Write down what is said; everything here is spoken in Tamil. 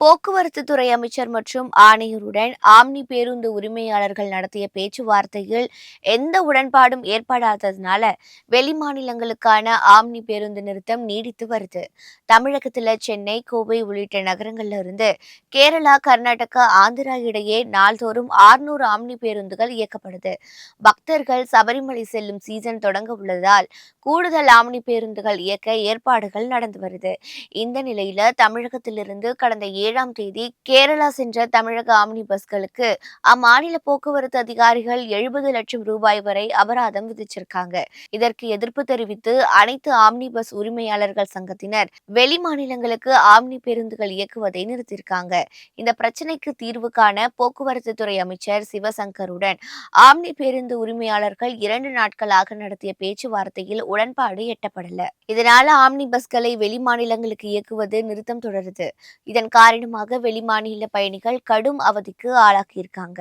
போக்குவரத்து துறை அமைச்சர் மற்றும் ஆணையருடன் ஆம்னி பேருந்து உரிமையாளர்கள் நடத்திய பேச்சுவார்த்தையில் எந்த உடன்பாடும் ஏற்படாததுனால வெளிமாநிலங்களுக்கான ஆம்னி பேருந்து நிறுத்தம் நீடித்து வருது. தமிழகத்துல சென்னை, கோவை உள்ளிட்ட நகரங்கள்ல இருந்து கேரளா, கர்நாடகா, ஆந்திரா இடையே நாள்தோறும் 600 ஆம்னி பேருந்துகள் இயக்கப்படுது. பக்தர்கள் சபரிமலை செல்லும் சீசன் தொடங்க உள்ளதால் கூடுதல் ஆம்னி பேருந்துகள் இயக்க ஏற்பாடுகள் நடந்து வருது. இந்த நிலையில தமிழகத்திலிருந்து கடந்த 7ஆம் தேதி கேரளா சென்ற தமிழக ஆம்னி பஸ்களுக்கு அம்மாநில போக்குவரத்து அதிகாரிகள் 70 லட்சம் ரூபாய் வரை அபராதம் விதிச்சிருக்காங்க. இதற்கு எதிர்ப்பு தெரிவித்து அனைத்து ஆம்னி பஸ் உரிமையாளர்கள் சங்கத்தினர் வெளி மாநிலங்களுக்கு ஆம்னி பேருந்துகள் இயக்குவதை நிறுத்தியிருக்காங்க. இந்த பிரச்சனைக்கு தீர்வு காண போக்குவரத்து துறை அமைச்சர் சிவசங்கருடன் ஆம்னி பேருந்து உரிமையாளர்கள் 2 நாட்களாக நடத்திய பேச்சுவார்த்தையில் உடன்பாடு எட்டப்படல. இதனால ஆம்னி பஸ்களை வெளி மாநிலங்களுக்கு இயக்குவது நிறுத்தம் தொடருது. இதன் காரணமாக வெளிமாநில பயணிகள் கடும் அவதிக்கு ஆளாகியிருக்காங்க.